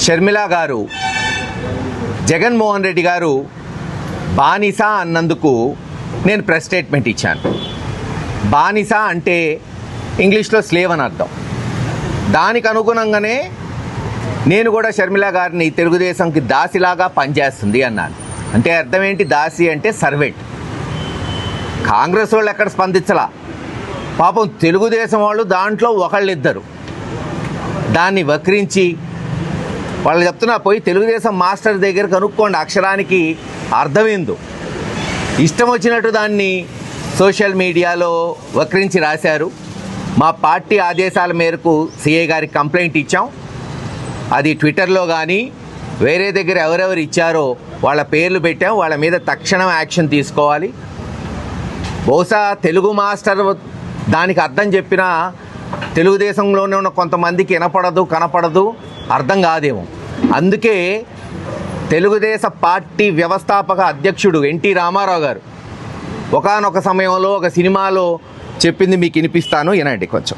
షర్మిల గారు జగన్మోహన్ రెడ్డి గారు బానిస అన్నందుకు నేను ప్రెస్ స్టేట్మెంట్ ఇచ్చాను. బానిస అంటే ఇంగ్లీష్లో స్లేవ్ అని అర్థం. దానికి అనుగుణంగానే నేను కూడా షర్మిల గారిని తెలుగుదేశంకి దాసిలాగా పనిచేస్తుంది అన్నాను. అంటే అర్థం ఏంటి? దాసి అంటే సర్వెంట్. కాంగ్రెస్ వాళ్ళు ఎక్కడ స్పందించలా. పాపం తెలుగుదేశం వాళ్ళు దాంట్లో ఒకళ్ళిద్దరు దాన్ని వక్రించి వాళ్ళు చెప్తున్నా, పోయి తెలుగుదేశం మాస్టర్ దగ్గర కనుక్కోండి అక్షరానికి అర్థమైందో. ఇష్టం వచ్చినట్టు దాన్ని సోషల్ మీడియాలో వక్రించి రాశారు. మా పార్టీ ఆదేశాల మేరకు సిఐ గారికి కంప్లైంట్ ఇచ్చాం. అది ట్విట్టర్లో కానీ వేరే దగ్గర ఎవరెవరు ఇచ్చారో వాళ్ళ పేర్లు పెట్టాం. వాళ్ళ మీద తక్షణం యాక్షన్ తీసుకోవాలి. బహుశా తెలుగు మాస్టర్ దానికి అర్థం చెప్పినా తెలుగుదేశంలోనే ఉన్న కొంతమందికి కనపడదు, అర్థం కాదేమో. అందుకే తెలుగుదేశ పార్టీ వ్యవస్థాపక అధ్యక్షుడు ఎన్టీ రామారావు గారు ఒకానొక సమయంలో ఒక సినిమాలో చెప్పింది మీకు వినిపిస్తాను, వినండి కొంచెం.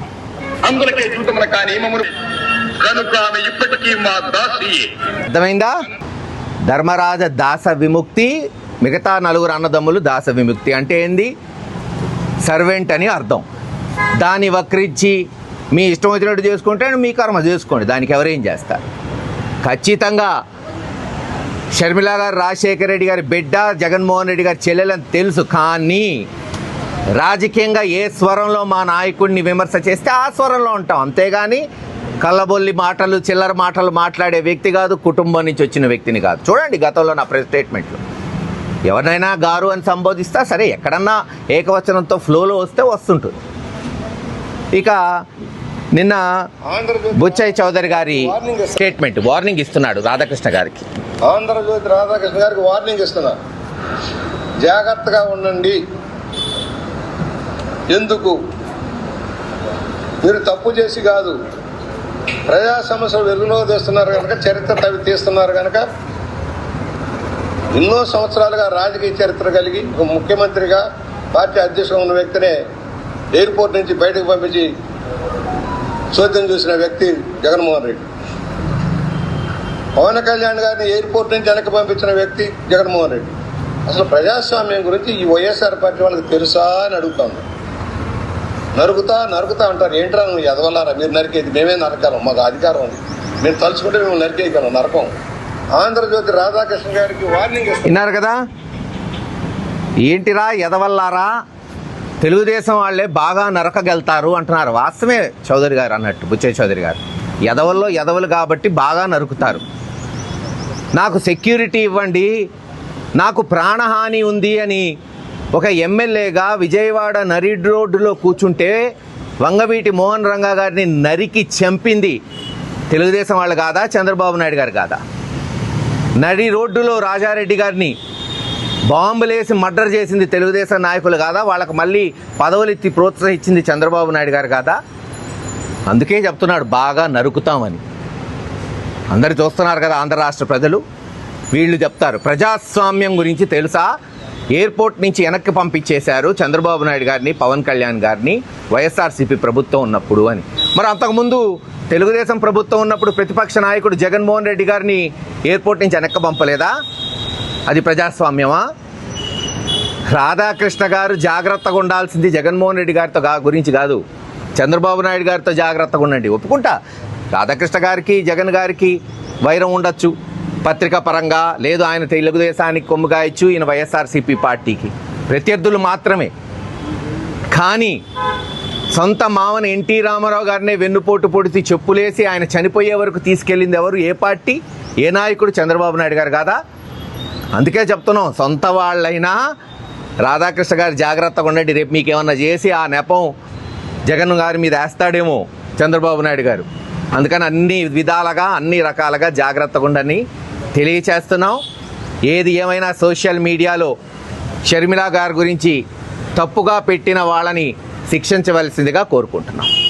అర్థమైందా? ధర్మరాజ దాస విముక్తి, మిగతా నలుగురు అన్నదమ్ములు దాస విముక్తి అంటే ఏంది? సర్వెంట్ అని అర్థం. దాన్ని వక్రించి మీ ఇష్టం వచ్చినట్టు చేసుకుంటే మీ కర్మ చేసుకోండి, దానికి ఎవరేం చేస్తారు. ఖచ్చితంగా షర్మిల గారు రాజశేఖర రెడ్డి గారి బిడ్డ, జగన్మోహన్ రెడ్డి గారి చెల్లెలని తెలుసు. కానీ రాజకీయంగా ఏ స్వరంలో మా నాయకుడిని విమర్శ చేస్తే ఆ స్వరంలో ఉంటాం, అంతేగాని కళ్ళబొల్లి మాటలు, చిల్లర మాటలు మాట్లాడే వ్యక్తి కాదు, కుటుంబం నుంచి వచ్చిన వ్యక్తిని కాదు. చూడండి గతంలో నా ప్రెస్ స్టేట్మెంట్లు ఎవరినైనా గారు అని సంబోధిస్తా సరే, ఎక్కడన్నా ఏకవచనంతో ఫ్లోలో వస్తే వస్తుంటుంది. ఇక నిన్న బుచ్చయ్య చౌదరి గారి స్టేట్మెంట్ వార్నింగ్ ఇస్తున్నాడు రాధాకృష్ణ గారికి. ఆంధ్రజ్యోతి రాధాకృష్ణ గారికి వార్నింగ్ ఇస్తున్నా, జాగ్రత్తగా ఉండండి. ఎందుకు? మీరు తప్పు చేసి కాదు, ప్రజా సమస్యలు వెలుగులో తెస్తున్నారు కనుక, చరిత్ర తవి తీస్తున్నారు కనుక, ఎన్నో సంవత్సరాలుగా రాజకీయ చరిత్ర కలిగి ఒక ముఖ్యమంత్రిగా పార్టీ అధ్యక్షుడు ఉన్న వ్యక్తినే ఎయిర్పోర్ట్ నుంచి బయటకు పంపించి చోద్యం చూసిన వ్యక్తి జగన్మోహన్ రెడ్డి. పవన్ కళ్యాణ్ గారిని ఎయిర్పోర్ట్ నుంచి వెనక్కి పంపించిన వ్యక్తి జగన్మోహన్ రెడ్డి. అసలు ప్రజాస్వామ్యం గురించి ఈ వైఎస్ఆర్ పార్టీ వాళ్ళకి తెలుసా అని అడుగుతాను. నరుకుతా అంటారు. ఏంట్రా నువ్వు ఎదవల్లారా మీరు నరికేది? మేమే నరకాలం, మాకు అధికారం ఉంది, మేము తలుచుకుంటే మేము నరికేయగలం, నరకం. ఆంధ్రజ్యోతి రాధాకృష్ణ గారికి వార్నింగ్ విన్నారు కదా? ఏంటిరా ఎదవల్లారా, తెలుగుదేశం వాళ్ళే బాగా నరకగలుగుతారు అంటున్నారు. వాస్తవమే చౌదరి గారు అన్నట్టు, బుచ్చయ్య చౌదరి గారు. ఎదవలు కాబట్టి బాగా నరుకుతారు. నాకు సెక్యూరిటీ ఇవ్వండి, నాకు ప్రాణహాని ఉంది అని ఒక ఎమ్మెల్యేగా విజయవాడ నరిడ్ రోడ్డులో కూర్చుంటే వంగవీటి మోహన్ రంగా గారిని నరికి చంపింది తెలుగుదేశం వాళ్ళు కాదా? చంద్రబాబు నాయుడు గారు కాదా? నడి రోడ్డులో రాజారెడ్డి గారిని బాంబులేసి మర్డర్ చేసింది తెలుగుదేశం నాయకులు కాదా? వాళ్ళకు మళ్ళీ పదవులు ఎత్తి ప్రోత్సహించింది చంద్రబాబు నాయుడు గారు కాదా? అందుకే చెప్తున్నాడు బాగా నరుకుతామని. అందరు చూస్తున్నారు కదా ఆంధ్ర రాష్ట్ర ప్రజలు. వీళ్ళు చెప్తారు ప్రజాస్వామ్యం గురించి తెలుసా? ఎయిర్పోర్ట్ నుంచి వెనక్కి పంపించేశారు చంద్రబాబు నాయుడు గారిని, పవన్ కళ్యాణ్ గారిని వైఎస్ఆర్సీపీ ప్రభుత్వం ఉన్నప్పుడు అని. మరి అంతకుముందు తెలుగుదేశం ప్రభుత్వం ఉన్నప్పుడు ప్రతిపక్ష నాయకుడు జగన్మోహన్ రెడ్డి గారిని ఎయిర్పోర్ట్ నుంచి వెనక్కి పంపలేదా? అది ప్రజాస్వామ్యమా? రాధాకృష్ణ గారు జాగ్రత్తగా ఉండాల్సింది జగన్మోహన్ రెడ్డి గారితో గురించి కాదు, చంద్రబాబు నాయుడు గారితో జాగ్రత్తగా ఉండండి. ఒప్పుకుంటా, రాధాకృష్ణ గారికి జగన్ గారికి వైరం ఉండొచ్చు పత్రికా పరంగా, లేదు ఆయన తెలుగుదేశానికి కొమ్ముగాయచ్చు, ఈయన వైఎస్ఆర్సీపీ పార్టీకి ప్రత్యర్థులు మాత్రమే. కానీ సొంత మామని ఎన్టీ రామారావు గారినే వెన్నుపోటు పొడిచి చెప్పులేసి ఆయన చనిపోయే వరకు తీసుకెళ్ళింది ఎవరు? ఏ పార్టీ, ఏ నాయకుడు? చంద్రబాబు నాయుడు గారు కాదా? అందుకే చెప్తున్నాం, సొంత వాళ్ళైనా రాధాకృష్ణ గారు జాగ్రత్తగా ఉండండి. రేపు మీకు ఏమన్నా చేసి ఆ నెపం జగన్ గారి మీద వేస్తాడేమో చంద్రబాబు నాయుడు గారు. అందుకని అన్ని విధాలుగా అన్ని రకాలుగా జాగ్రత్తగా ఉండని తెలియచేస్తున్నాం. ఏది ఏమైనా సోషల్ మీడియాలో షర్మిల గారి గురించి తప్పుగా పెట్టిన వాళ్ళని శిక్షించవలసిందిగా కోరుకుంటున్నాం.